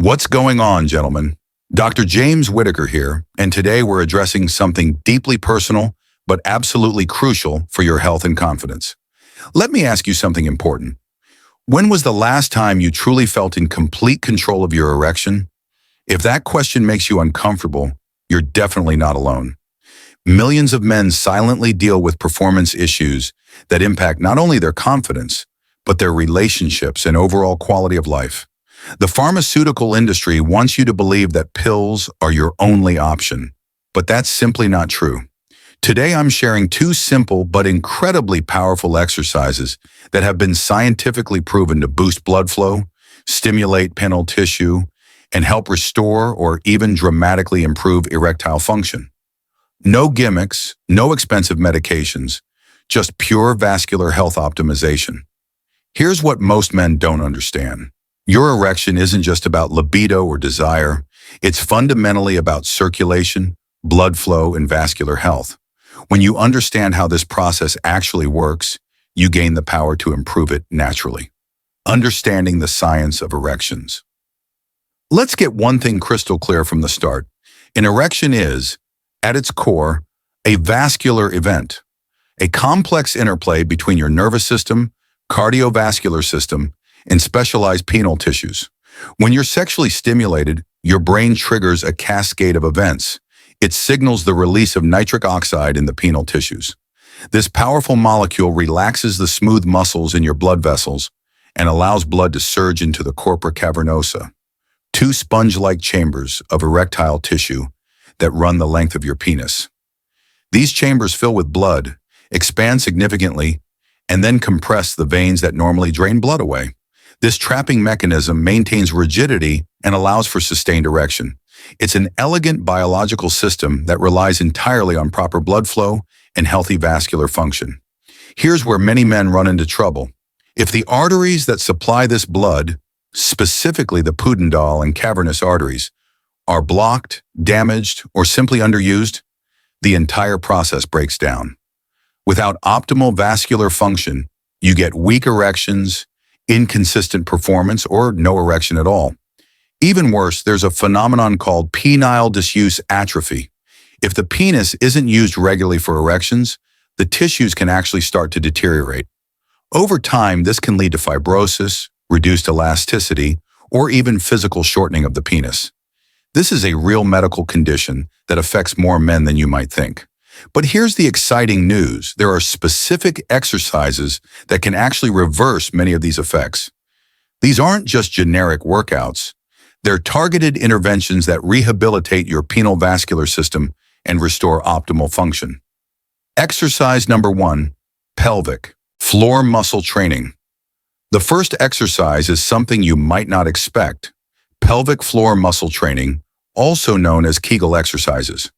What's going on, gentlemen? Dr. James Whittaker here, and today we're addressing something deeply personal, but absolutely crucial for your health and confidence. Let me ask you something important. When was the last time you truly felt in complete control of your erection? If that question makes you uncomfortable, you're definitely not alone. Millions of men silently deal with performance issues that impact not only their confidence, but their relationships and overall quality of life. The pharmaceutical industry wants you to believe that pills are your only option, but that's simply not true. Today I'm sharing two simple but incredibly powerful exercises that have been scientifically proven to boost blood flow, stimulate penile tissue, and help restore or even dramatically improve erectile function. No gimmicks, no expensive medications, just pure vascular health optimization. Here's what most men don't understand. Your erection isn't just about libido or desire. It's fundamentally about circulation, blood flow, and vascular health. When you understand how this process actually works, you gain the power to improve it naturally. Understanding the science of erections. Let's get one thing crystal clear from the start. An erection is, at its core, a vascular event, a complex interplay between your nervous system, cardiovascular system, and specialized penile tissues. When you're sexually stimulated, your brain triggers a cascade of events. It signals the release of nitric oxide in the penile tissues. This powerful molecule relaxes the smooth muscles in your blood vessels and allows blood to surge into the corpora cavernosa, two sponge-like chambers of erectile tissue that run the length of your penis. These chambers fill with blood, expand significantly, and then compress the veins that normally drain blood away. This trapping mechanism maintains rigidity and allows for sustained erection. It's an elegant biological system that relies entirely on proper blood flow and healthy vascular function. Here's where many men run into trouble. If the arteries that supply this blood, specifically the pudendal and cavernous arteries, are blocked, damaged, or simply underused, the entire process breaks down. Without optimal vascular function, you get weak erections, inconsistent performance, or no erection at all. Even worse, there's a phenomenon called penile disuse atrophy. If the penis isn't used regularly for erections, the tissues can actually start to deteriorate. Over time, this can lead to fibrosis, reduced elasticity, or even physical shortening of the penis. This is a real medical condition that affects more men than you might think. But here's the exciting news. There are specific exercises that can actually reverse many of these effects. These aren't just generic workouts. They're targeted interventions that rehabilitate your penile vascular system and restore optimal function. Exercise number 1, pelvic floor muscle training. The first exercise is something you might not expect. Pelvic floor muscle training, also known as Kegel exercises.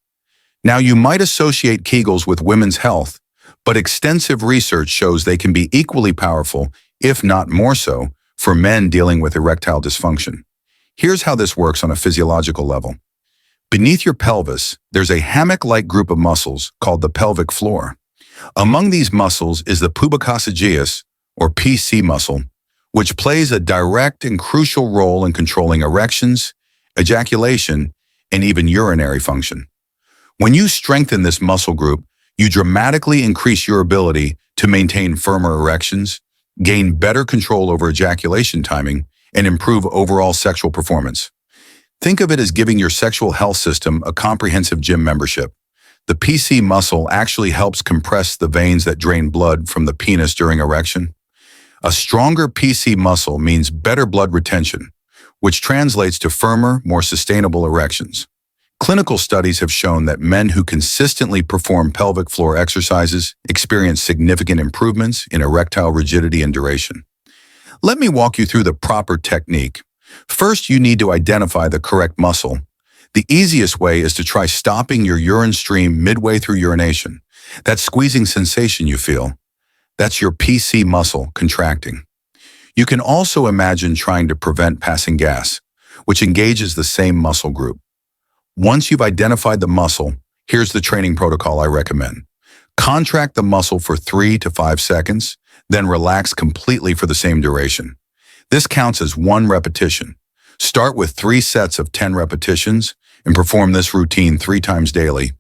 Now, you might associate Kegels with women's health, but extensive research shows they can be equally powerful, if not more so, for men dealing with erectile dysfunction. Here's how this works on a physiological level. Beneath your pelvis, there's a hammock-like group of muscles called the pelvic floor. Among these muscles is the pubococcygeus, or PC muscle, which plays a direct and crucial role in controlling erections, ejaculation, and even urinary function. When you strengthen this muscle group, you dramatically increase your ability to maintain firmer erections, gain better control over ejaculation timing, and improve overall sexual performance. Think of it as giving your sexual health system a comprehensive gym membership. The PC muscle actually helps compress the veins that drain blood from the penis during erection. A stronger PC muscle means better blood retention, which translates to firmer, more sustainable erections. Clinical studies have shown that men who consistently perform pelvic floor exercises experience significant improvements in erectile rigidity and duration. Let me walk you through the proper technique. First, you need to identify the correct muscle. The easiest way is to try stopping your urine stream midway through urination. That squeezing sensation you feel, that's your PC muscle contracting. You can also imagine trying to prevent passing gas, which engages the same muscle group. Once you've identified the muscle, here's the training protocol I recommend. Contract the muscle for 3 to 5 seconds, then relax completely for the same duration. This counts as 1 repetition. Start with 3 sets of 10 repetitions and perform this routine 3 times daily.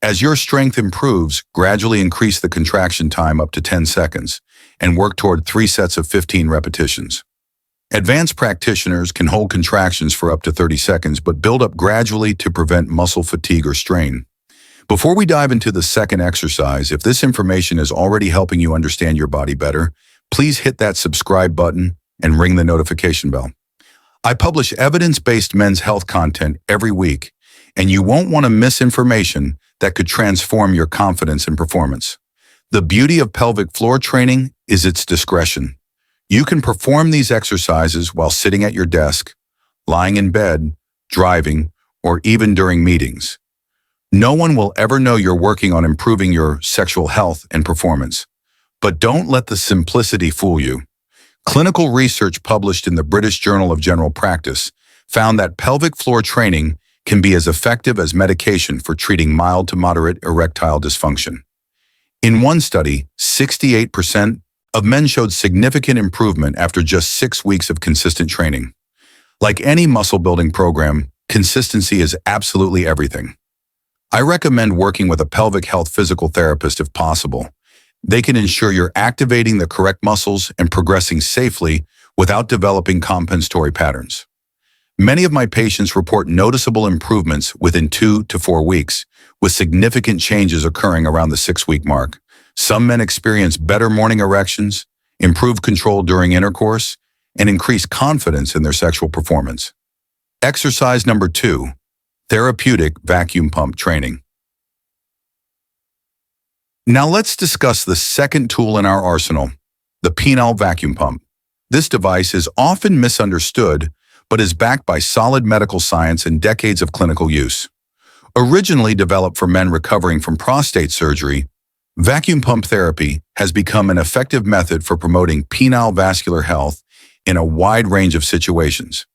As your strength improves, gradually increase the contraction time up to 10 seconds and work toward 3 sets of 15 repetitions. Advanced practitioners can hold contractions for up to 30 seconds but build up gradually to prevent muscle fatigue or strain. Before we dive into the second exercise, if this information is already helping you understand your body better, please hit that subscribe button and ring the notification bell. I publish evidence-based men's health content every week, and you won't want to miss information that could transform your confidence and performance. The beauty of pelvic floor training is its discretion. You can perform these exercises while sitting at your desk, lying in bed, driving, or even during meetings. No one will ever know you're working on improving your sexual health and performance. But don't let the simplicity fool you. Clinical research published in the British Journal of General Practice found that pelvic floor training can be as effective as medication for treating mild to moderate erectile dysfunction. In one study, 68% of men showed significant improvement after just 6 weeks of consistent training. Like any muscle-building program, consistency is absolutely everything. I recommend working with a pelvic health physical therapist if possible. They can ensure you're activating the correct muscles and progressing safely without developing compensatory patterns. Many of my patients report noticeable improvements within 2 to 4 weeks, with significant changes occurring around the 6-week mark. Some men experience better morning erections, improved control during intercourse, and increased confidence in their sexual performance. Exercise number 2, therapeutic vacuum pump training. Now let's discuss the second tool in our arsenal, the penile vacuum pump. This device is often misunderstood, but is backed by solid medical science and decades of clinical use. Originally developed for men recovering from prostate surgery, vacuum pump therapy has become an effective method for promoting penile vascular health in a wide range of situations.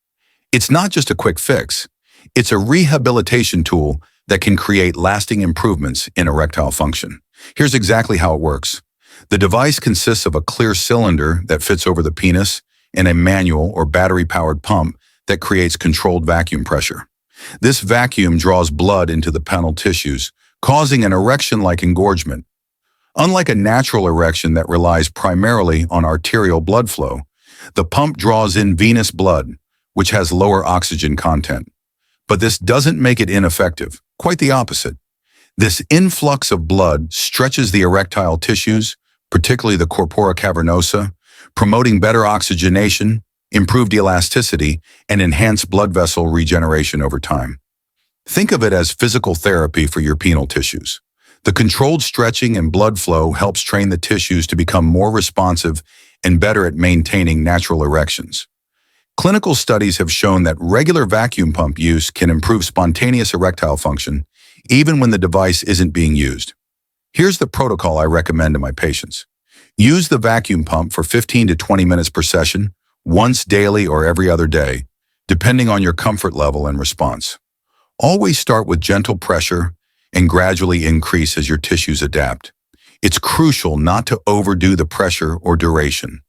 It's not just a quick fix. It's a rehabilitation tool that can create lasting improvements in erectile function. Here's exactly how it works. The device consists of a clear cylinder that fits over the penis and a manual or battery-powered pump that creates controlled vacuum pressure. This vacuum draws blood into the penile tissues, causing an erection-like engorgement. Unlike a natural erection that relies primarily on arterial blood flow, the pump draws in venous blood, which has lower oxygen content. But this doesn't make it ineffective, quite the opposite. This influx of blood stretches the erectile tissues, particularly the corpora cavernosa, promoting better oxygenation, improved elasticity, and enhanced blood vessel regeneration over time. Think of it as physical therapy for your penile tissues. The controlled stretching and blood flow helps train the tissues to become more responsive and better at maintaining natural erections. Clinical studies have shown that regular vacuum pump use can improve spontaneous erectile function, even when the device isn't being used. Here's the protocol I recommend to my patients. Use the vacuum pump for 15 to 20 minutes per session, once daily or every other day, depending on your comfort level and response. Always start with gentle pressure and gradually increase as your tissues adapt. It's crucial not to overdo the pressure or duration.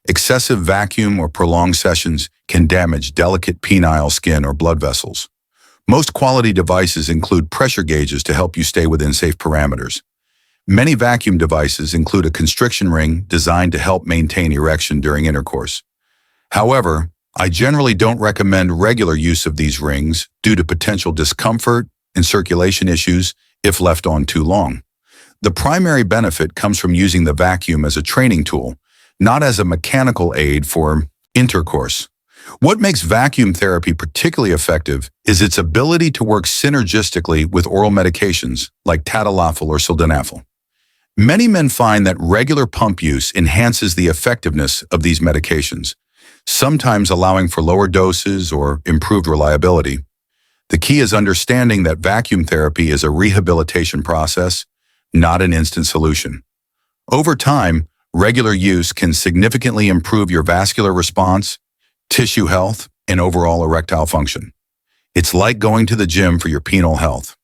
Excessive vacuum or prolonged sessions can damage delicate penile skin or blood vessels. Most quality devices include pressure gauges to help you stay within safe parameters. Many vacuum devices include a constriction ring designed to help maintain erection during intercourse. However, I generally don't recommend regular use of these rings due to potential discomfort and circulation issues if left on too long. The primary benefit comes from using the vacuum as a training tool, not as a mechanical aid for intercourse. What makes vacuum therapy particularly effective is its ability to work synergistically with oral medications like tadalafil or sildenafil. Many men find that regular pump use enhances the effectiveness of these medications, sometimes allowing for lower doses or improved reliability. The key is understanding that vacuum therapy is a rehabilitation process, not an instant solution. Over time, regular use can significantly improve your vascular response, tissue health, and overall erectile function. It's like going to the gym for your penile health.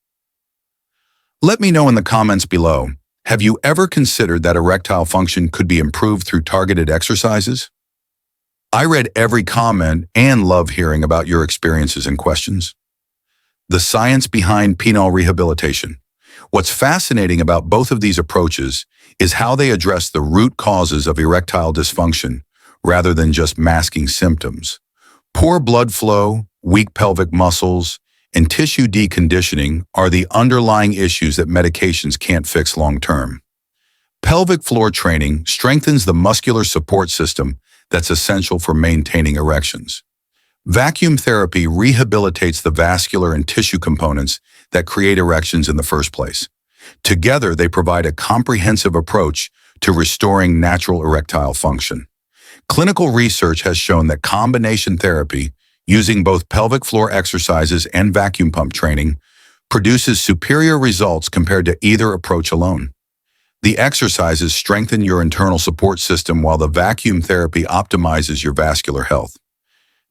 Let me know in the comments below, have you ever considered that erectile function could be improved through targeted exercises? I read every comment and love hearing about your experiences and questions. The science behind penile rehabilitation. What's fascinating about both of these approaches is how they address the root causes of erectile dysfunction rather than just masking symptoms. Poor blood flow, weak pelvic muscles, and tissue deconditioning are the underlying issues that medications can't fix long-term. Pelvic floor training strengthens the muscular support system that's essential for maintaining erections. Vacuum therapy rehabilitates the vascular and tissue components that create erections in the first place. Together, they provide a comprehensive approach to restoring natural erectile function. Clinical research has shown that combination therapy, using both pelvic floor exercises and vacuum pump training, produces superior results compared to either approach alone. The exercises strengthen your internal support system while the vacuum therapy optimizes your vascular health.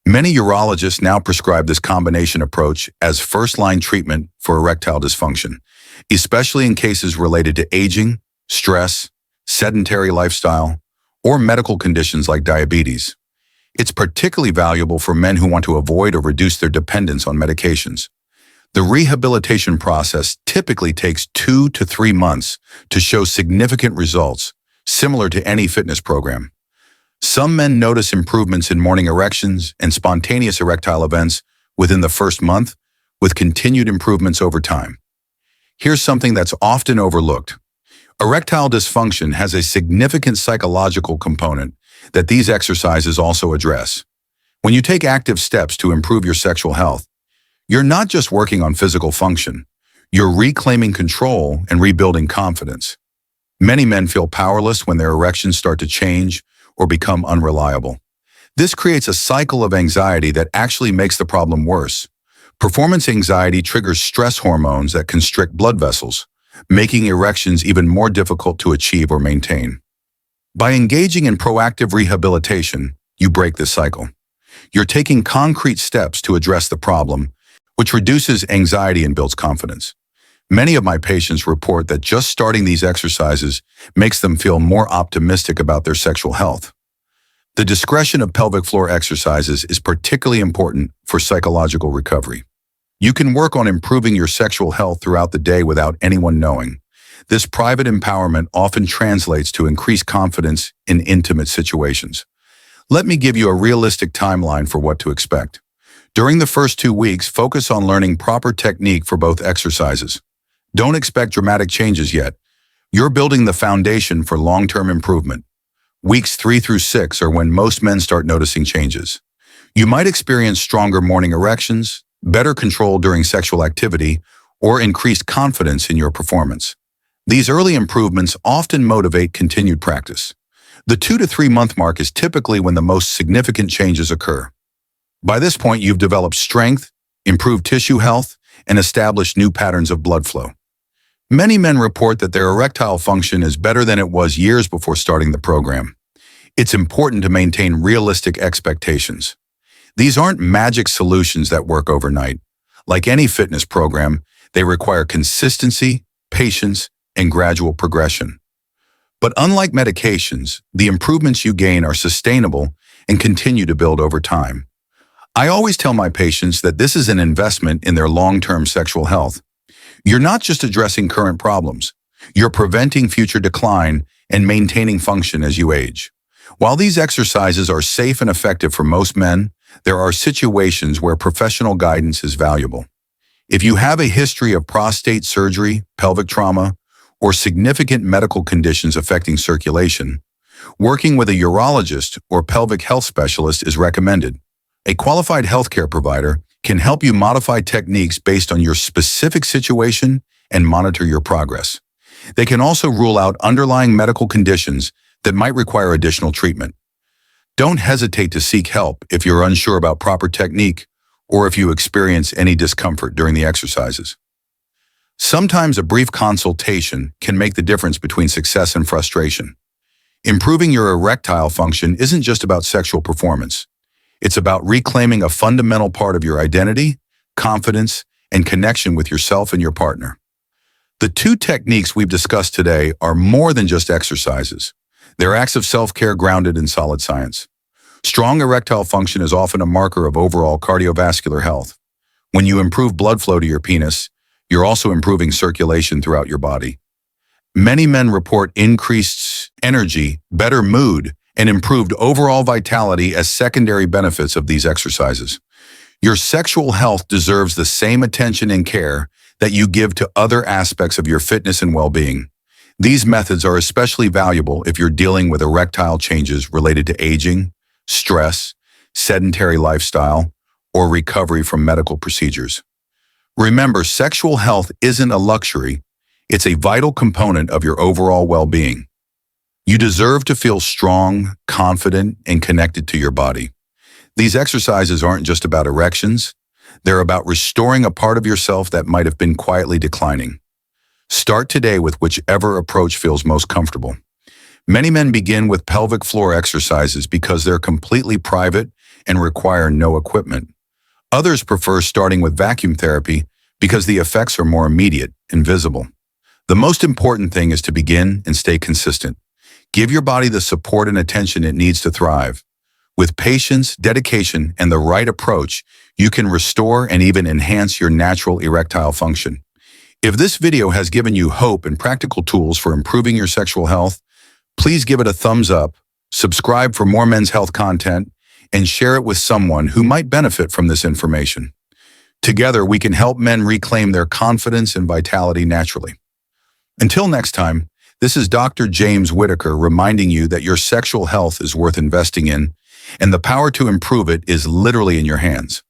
Many urologists now prescribe this combination approach as first-line treatment for erectile dysfunction, especially in cases related to aging, stress, sedentary lifestyle, or medical conditions like diabetes. It's particularly valuable for men who want to avoid or reduce their dependence on medications. The rehabilitation process typically takes 2 to 3 months to show significant results, similar to any fitness program. Some men notice improvements in morning erections and spontaneous erectile events within the first month, with continued improvements over time. Here's something that's often overlooked. Erectile dysfunction has a significant psychological component that these exercises also address. When you take active steps to improve your sexual health, you're not just working on physical function, you're reclaiming control and rebuilding confidence. Many men feel powerless when their erections start to change or become unreliable. This creates a cycle of anxiety that actually makes the problem worse. Performance anxiety triggers stress hormones that constrict blood vessels, making erections even more difficult to achieve or maintain. By engaging in proactive rehabilitation, you break this cycle. You're taking concrete steps to address the problem, which reduces anxiety and builds confidence. Many of my patients report that just starting these exercises makes them feel more optimistic about their sexual health. The discretion of pelvic floor exercises is particularly important for psychological recovery. You can work on improving your sexual health throughout the day without anyone knowing. This private empowerment often translates to increased confidence in intimate situations. Let me give you a realistic timeline for what to expect. During the first 2 weeks, focus on learning proper technique for both exercises. Don't expect dramatic changes yet. You're building the foundation for long-term improvement. Weeks 3 through 6 are when most men start noticing changes. You might experience stronger morning erections, better control during sexual activity, or increased confidence in your performance. These early improvements often motivate continued practice. The 2 to 3 month mark is typically when the most significant changes occur. By this point, you've developed strength, improved tissue health, and established new patterns of blood flow. Many men report that their erectile function is better than it was years before starting the program. It's important to maintain realistic expectations. These aren't magic solutions that work overnight. Like any fitness program, they require consistency, patience, and gradual progression. But unlike medications, the improvements you gain are sustainable and continue to build over time. I always tell my patients that this is an investment in their long-term sexual health. You're not just addressing current problems, you're preventing future decline and maintaining function as you age. While these exercises are safe and effective for most men, there are situations where professional guidance is valuable. If you have a history of prostate surgery, pelvic trauma, or significant medical conditions affecting circulation, working with a urologist or pelvic health specialist is recommended. A qualified healthcare provider can help you modify techniques based on your specific situation and monitor your progress. They can also rule out underlying medical conditions that might require additional treatment. Don't hesitate to seek help if you're unsure about proper technique or if you experience any discomfort during the exercises. Sometimes a brief consultation can make the difference between success and frustration. Improving your erectile function isn't just about sexual performance. It's about reclaiming a fundamental part of your identity, confidence, and connection with yourself and your partner. The 2 techniques we've discussed today are more than just exercises. They're acts of self-care grounded in solid science. Strong erectile function is often a marker of overall cardiovascular health. When you improve blood flow to your penis, you're also improving circulation throughout your body. Many men report increased energy, better mood, and improved overall vitality as secondary benefits of these exercises. Your sexual health deserves the same attention and care that you give to other aspects of your fitness and well-being. These methods are especially valuable if you're dealing with erectile changes related to aging, stress, sedentary lifestyle, or recovery from medical procedures. Remember, sexual health isn't a luxury, it's a vital component of your overall well-being. You deserve to feel strong, confident, and connected to your body. These exercises aren't just about erections, they're about restoring a part of yourself that might have been quietly declining. Start today with whichever approach feels most comfortable. Many men begin with pelvic floor exercises because they're completely private and require no equipment. Others prefer starting with vacuum therapy because the effects are more immediate and visible. The most important thing is to begin and stay consistent. Give your body the support and attention it needs to thrive. With patience, dedication, and the right approach, you can restore and even enhance your natural erectile function. If this video has given you hope and practical tools for improving your sexual health, please give it a thumbs up, subscribe for more men's health content, and share it with someone who might benefit from this information. Together, we can help men reclaim their confidence and vitality naturally. Until next time, this is Dr. James Whittaker reminding you that your sexual health is worth investing in, and the power to improve it is literally in your hands.